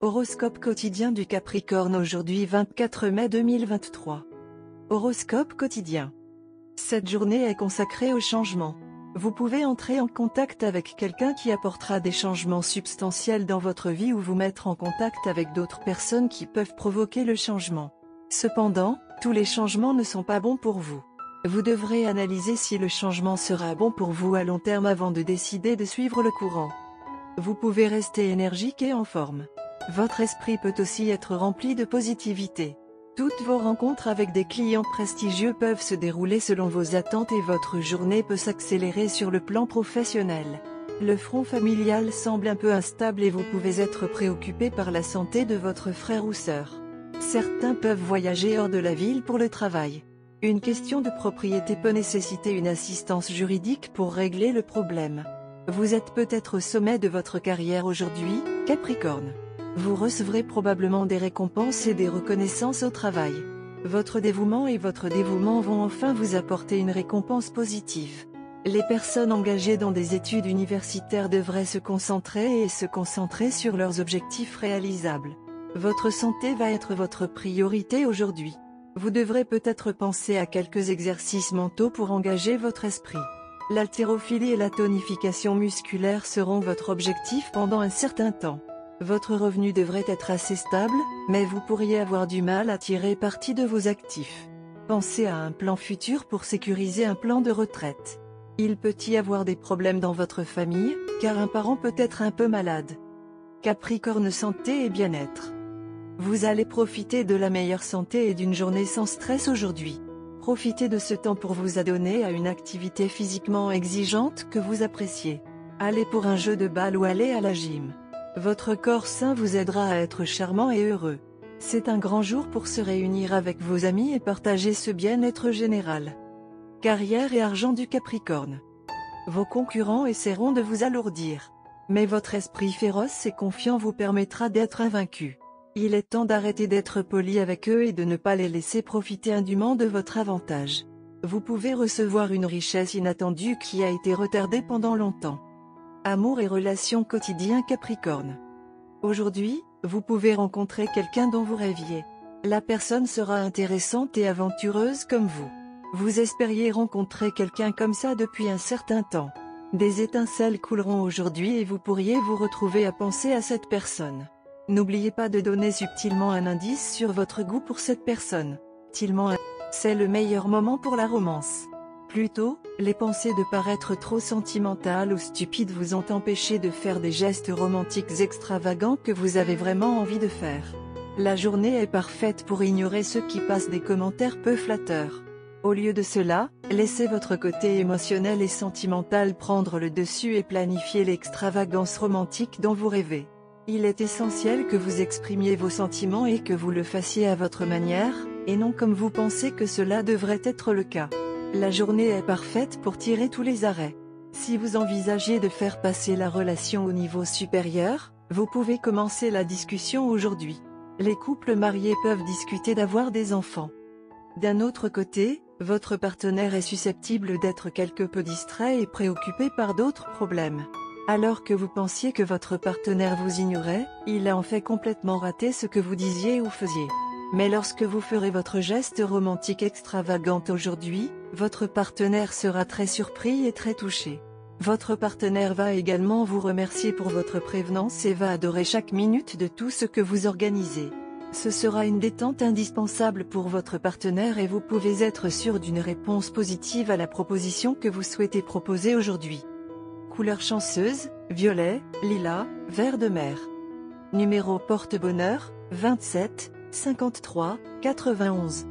Horoscope quotidien du Capricorne aujourd'hui 24 mai 2023. Horoscope quotidien. Cette journée est consacrée au changement. Vous pouvez entrer en contact avec quelqu'un qui apportera des changements substantiels dans votre vie ou vous mettre en contact avec d'autres personnes qui peuvent provoquer le changement. Cependant, tous les changements ne sont pas bons pour vous. Vous devrez analyser si le changement sera bon pour vous à long terme avant de décider de suivre le courant. Vous pouvez rester énergique et en forme. Votre esprit peut aussi être rempli de positivité. Toutes vos rencontres avec des clients prestigieux peuvent se dérouler selon vos attentes et votre journée peut s'accélérer sur le plan professionnel. Le front familial semble un peu instable et vous pouvez être préoccupé par la santé de votre frère ou sœur. Certains peuvent voyager hors de la ville pour le travail. Une question de propriété peut nécessiter une assistance juridique pour régler le problème. Vous êtes peut-être au sommet de votre carrière aujourd'hui, Capricorne. Vous recevrez probablement des récompenses et des reconnaissances au travail. Votre dévouement et votre dévouement vont enfin vous apporter une récompense positive. Les personnes engagées dans des études universitaires devraient se concentrer sur leurs objectifs réalisables. Votre santé va être votre priorité aujourd'hui. Vous devrez peut-être penser à quelques exercices mentaux pour engager votre esprit. L'haltérophilie et la tonification musculaire seront votre objectif pendant un certain temps. Votre revenu devrait être assez stable, mais vous pourriez avoir du mal à tirer parti de vos actifs. Pensez à un plan futur pour sécuriser un plan de retraite. Il peut y avoir des problèmes dans votre famille, car un parent peut être un peu malade. Capricorne santé et bien-être. Vous allez profiter de la meilleure santé et d'une journée sans stress aujourd'hui. Profitez de ce temps pour vous adonner à une activité physiquement exigeante que vous appréciez. Allez pour un jeu de balle ou allez à la gym. Votre corps sain vous aidera à être charmant et heureux. C'est un grand jour pour se réunir avec vos amis et partager ce bien-être général. Carrière et argent du Capricorne. Vos concurrents essaieront de vous alourdir. Mais votre esprit féroce et confiant vous permettra d'être invaincu. Il est temps d'arrêter d'être poli avec eux et de ne pas les laisser profiter indûment de votre avantage. Vous pouvez recevoir une richesse inattendue qui a été retardée pendant longtemps. Amour et relations quotidiens Capricorne. Aujourd'hui, vous pouvez rencontrer quelqu'un dont vous rêviez. La personne sera intéressante et aventureuse comme vous. Vous espériez rencontrer quelqu'un comme ça depuis un certain temps. Des étincelles couleront aujourd'hui et vous pourriez vous retrouver à penser à cette personne. N'oubliez pas de donner subtilement un indice sur votre goût pour cette personne. C'est le meilleur moment pour la romance. Plutôt, les pensées de paraître trop sentimentales ou stupides vous ont empêché de faire des gestes romantiques extravagants que vous avez vraiment envie de faire. La journée est parfaite pour ignorer ceux qui passent des commentaires peu flatteurs. Au lieu de cela, laissez votre côté émotionnel et sentimental prendre le dessus et planifiez l'extravagance romantique dont vous rêvez. Il est essentiel que vous exprimiez vos sentiments et que vous le fassiez à votre manière, et non comme vous pensez que cela devrait être le cas. La journée est parfaite pour tirer tous les arrêts. Si vous envisagiez de faire passer la relation au niveau supérieur, vous pouvez commencer la discussion aujourd'hui. Les couples mariés peuvent discuter d'avoir des enfants. D'un autre côté, votre partenaire est susceptible d'être quelque peu distrait et préoccupé par d'autres problèmes. Alors que vous pensiez que votre partenaire vous ignorait, il a en fait complètement raté ce que vous disiez ou faisiez. Mais lorsque vous ferez votre geste romantique extravagant aujourd'hui, votre partenaire sera très surpris et très touché. Votre partenaire va également vous remercier pour votre prévenance et va adorer chaque minute de tout ce que vous organisez. Ce sera une détente indispensable pour votre partenaire et vous pouvez être sûr d'une réponse positive à la proposition que vous souhaitez proposer aujourd'hui. Couleur chanceuse, violet, lilas, vert de mer. Numéro porte-bonheur, 27, 53, 91.